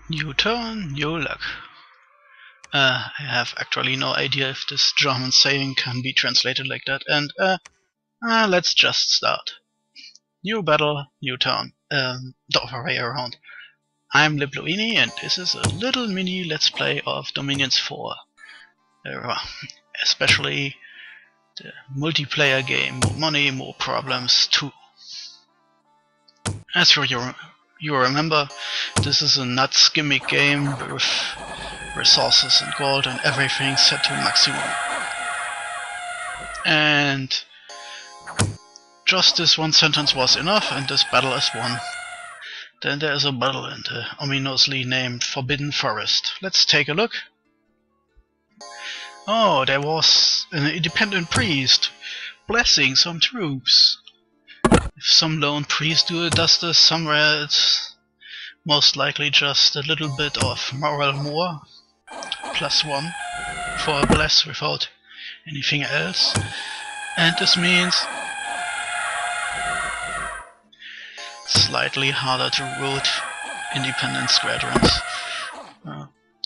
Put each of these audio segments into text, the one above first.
New turn, new luck. I have actually no idea if this German saying can be translated like that, and let's just start. New battle, new turn. The other way around. I'm Libluini, and this is a little mini let's play of Dominions 4. Especially the multiplayer game, more money, more problems too. As you remember, this is a nuts gimmick game with resources and gold and everything set to maximum. And just this one sentence was enough, and this battle is won. Then there is a battle in the ominously named Forbidden Forest. Let's take a look. Oh, there was an independent priest blessing some troops. If some lone priest does this somewhere, it's most likely just a little bit of moral more. +1 for a bless without anything else. And this means slightly harder to root independent squadrons.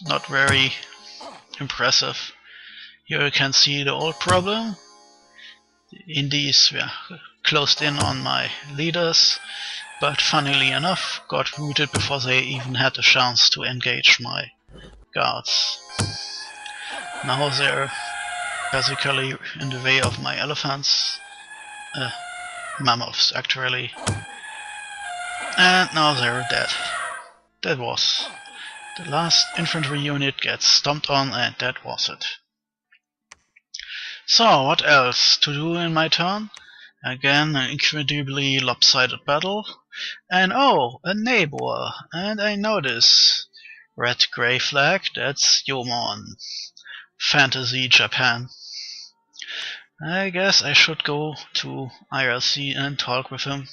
Not very impressive. Here you can see the old problem. The Indies were closed in on my leaders, but funnily enough got routed before they even had a chance to engage my guards. Now they're basically in the way of my elephants, mammoths actually, and now they're dead. That was the last infantry unit gets stomped on, and that was it. So what else to do in my turn? Again, an incredibly lopsided battle, and oh, a neighbor, and I know this red-gray flag, that's Yomon. Fantasy Japan. I guess I should go to IRC and talk with him.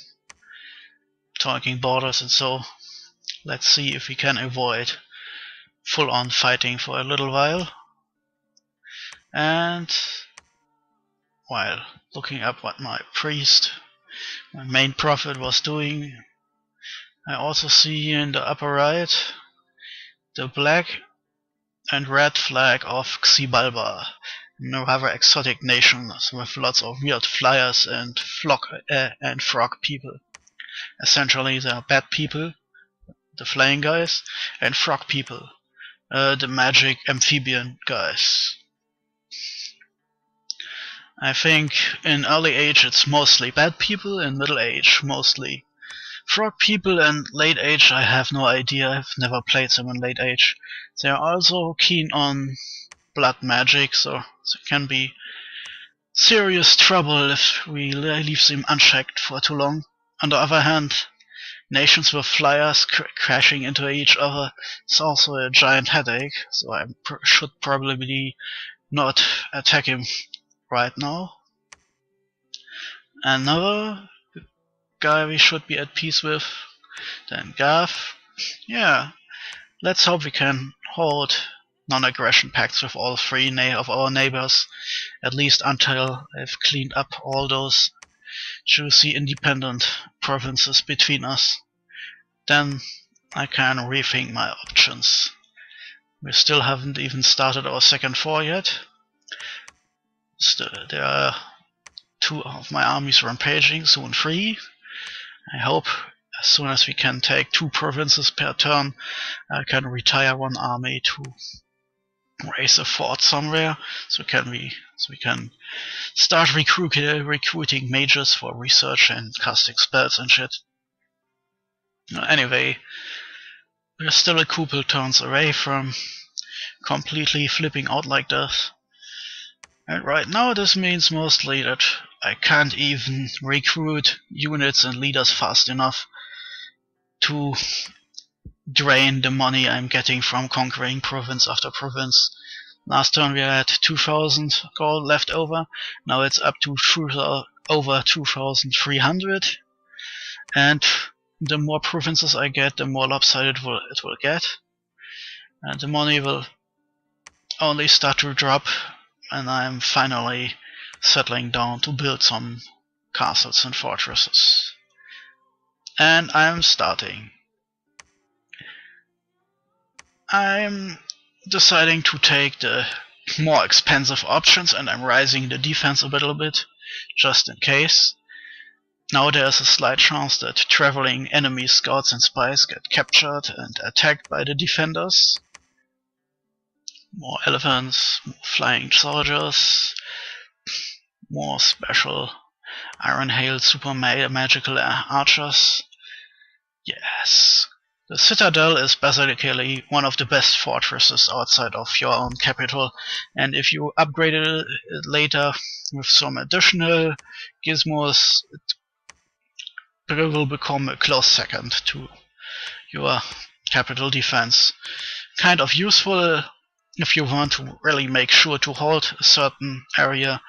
Talking borders and so. Let's see if we can avoid full-on fighting for a little while. And while looking up what my priest, my main prophet, was doing, I also see in the upper right the black and red flag of Xibalba, a rather exotic nation with lots of weird flyers and frog people. Essentially, they are bad people, the flying guys, and frog people, the magic amphibian guys. I think in early age it's mostly bad people, in middle age mostly frog people, and late age I have no idea, I've never played them in late age. They are also keen on blood magic, so it can be serious trouble if we leave them unchecked for too long. On the other hand, nations with flyers crashing into each other is also a giant headache, so I should probably not attack him right now. Another guy we should be at peace with, then Gav. Yeah, let's hope we can hold non-aggression pacts with all three of our neighbors, at least until I've cleaned up all those juicy independent provinces between us. Then I can rethink my options. We still haven't even started our second war yet. There are 2 of my armies rampaging, soon 3. I hope as soon as we can take 2 provinces per turn, I can retire 1 army to raise a fort somewhere, so we can start recruiting mages for research and casting spells and shit. Anyway, we're still a couple turns away from completely flipping out like this. And right now this means mostly that I can't even recruit units and leaders fast enough to drain the money I'm getting from conquering province after province. Last turn we had 2,000 gold left over, now it's up to over 2,300, and the more provinces I get, the more lopsided it will get, and the money will only start to drop, and I'm finally settling down to build some castles and fortresses. And I'm starting. I'm deciding to take the more expensive options, and I'm raising the defense a little bit, just in case. Now there's a slight chance that traveling enemy scouts and spies get captured and attacked by the defenders. More elephants, more flying soldiers, more special Iron Hail super magical archers. Yes. The Citadel is basically one of the best fortresses outside of your own capital, and if you upgrade it later with some additional gizmos, it will become a close second to your capital defense. Kind of useful if you want to really make sure to hold a certain area.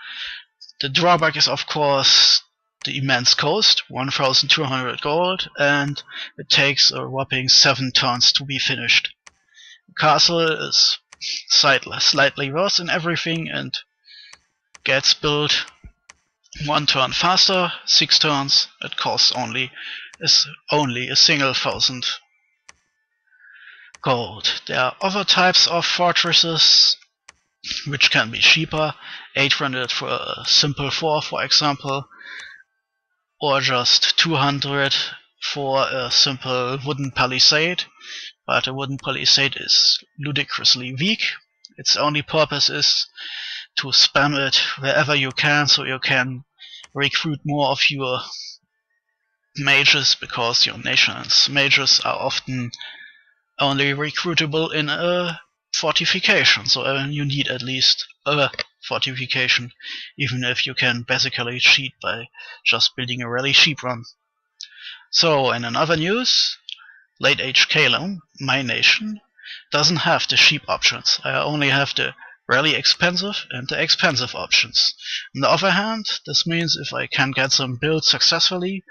The drawback is, of course, the immense cost, 1,200 gold, and it takes a whopping 7 turns to be finished. The castle is slightly worse in everything and gets built 1 turn faster, 6 turns. It costs only a single 1,000 gold. There are other types of fortresses which can be cheaper, 800 for a simple 4, for example, or just 200 for a simple wooden palisade, but a wooden palisade is ludicrously weak. Its only purpose is to spam it wherever you can, so you can recruit more of your mages, because your nation's mages are often only recruitable in a fortification, so you need at least a fortification, even if you can basically cheat by just building a really cheap one. So, in another news, Late Age Calum, my nation, doesn't have the cheap options. I only have the really expensive and the expensive options. On the other hand, this means if I can get them built successfully,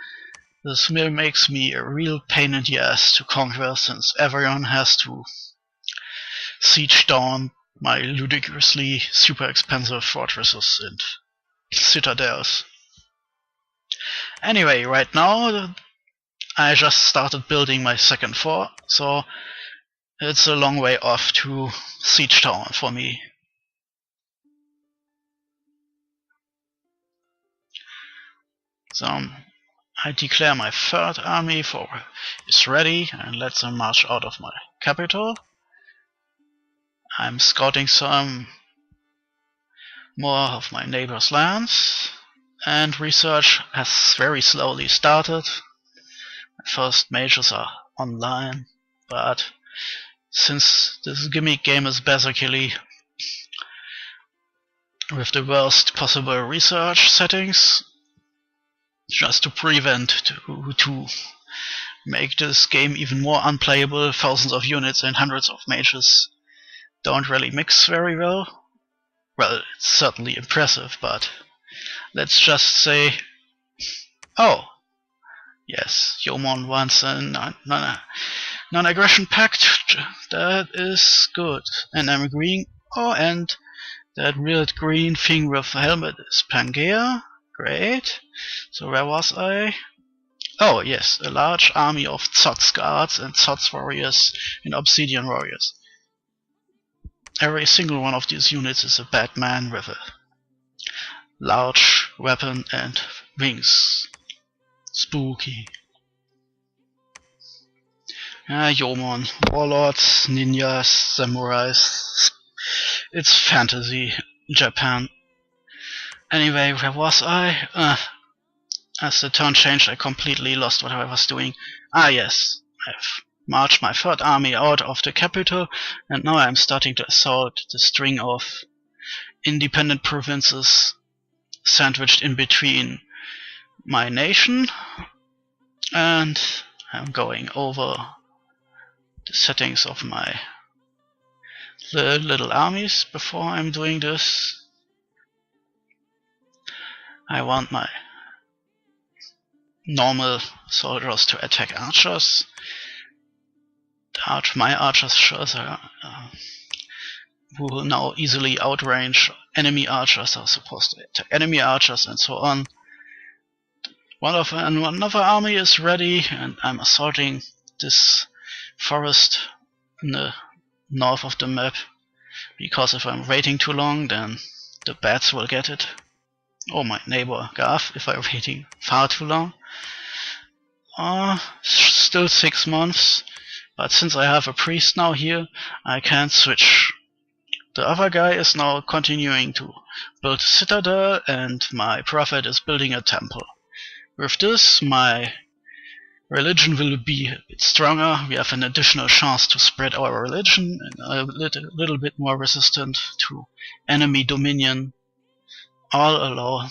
this makes me a real pain in the ass to conquer, since everyone has to siege down my ludicrously super expensive fortresses and citadels. Anyway, right now I just started building my second fort, so it's a long way off to siege town for me. So I declare my third army is ready and let them march out of my capital. I'm scouting some more of my neighbors' lands, and research has very slowly started. My first mages are online, but since this gimmick game is basically with the worst possible research settings, just to prevent to make this game even more unplayable, thousands of units and hundreds of mages don't really mix very well. Well, it's certainly impressive, but let's just say, oh, yes, Yeoman wants a non-aggression pact. That is good. And I'm agreeing. Oh, and that weird green thing with the helmet is Pangea. Great. So where was I? Oh, yes, a large army of Tzots guards and Tzots warriors and Obsidian warriors. Every single one of these units is a bad man with a large weapon and wings. Spooky. Yeoman, warlords, ninjas, samurais. It's fantasy, Japan. Anyway, where was I? As the turn changed, I completely lost what I was doing. Ah, yes, I've marched my third army out of the capital, and now I'm starting to assault the string of independent provinces sandwiched in between my nation, and I'm going over the settings of my little armies before I'm doing this. I want my normal soldiers to attack archers. My archers who will now easily outrange enemy archers are supposed to attack enemy archers, and so on. Another army is ready, and I'm assaulting this forest in a north of the map, because if I'm waiting too long, then the bats will get it. Or my neighbor Gav, if I'm waiting far too long. Still 6 months, but since I have a priest now here, I can't switch. The other guy is now continuing to build a citadel, and my prophet is building a temple. With this, my religion will be a bit stronger. We have an additional chance to spread our religion, and a little bit more resistant to enemy dominion. All allow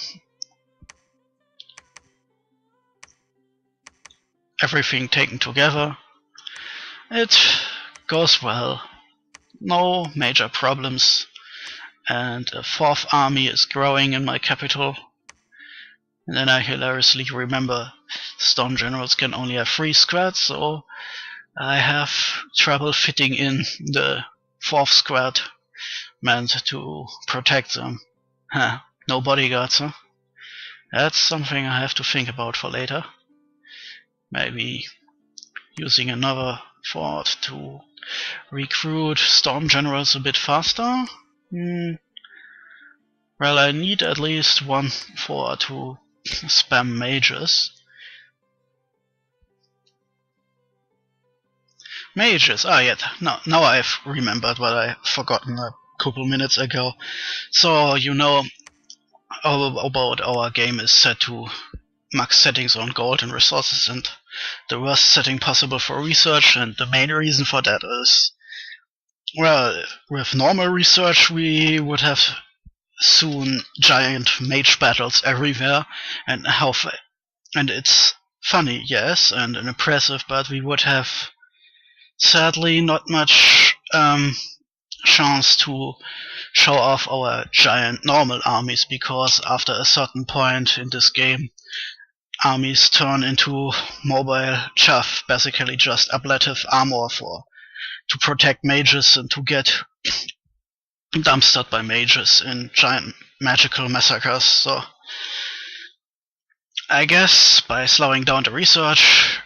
everything taken together. It goes well. No major problems. And a 4th army is growing in my capital. And then I hilariously remember stone generals can only have 3 squads, so I have trouble fitting in the 4th squad meant to protect them. No bodyguards, huh? That's something I have to think about for later. Maybe using another fort to recruit storm generals a bit faster. Well, I need at least 1 fort to spam mages. Yeah, now I've remembered what I've forgotten a couple minutes ago. So, you know about our game is set to max settings on gold and resources, and the worst setting possible for research, and the main reason for that is, well, with normal research we would have soon giant mage battles everywhere, and it's funny, yes, and impressive, but we would have sadly not much chance to show off our giant normal armies, because after a certain point in this game, armies turn into mobile chaff, basically just ablative armor to protect mages and to get dumpstered by mages in giant magical massacres. So I guess by slowing down the research,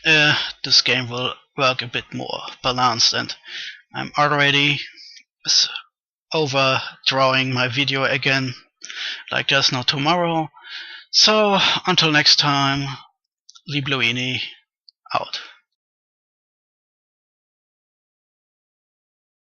this game will work a bit more balanced, and I'm already overdrawing my video again like there's no tomorrow. So until next time, Libluini out.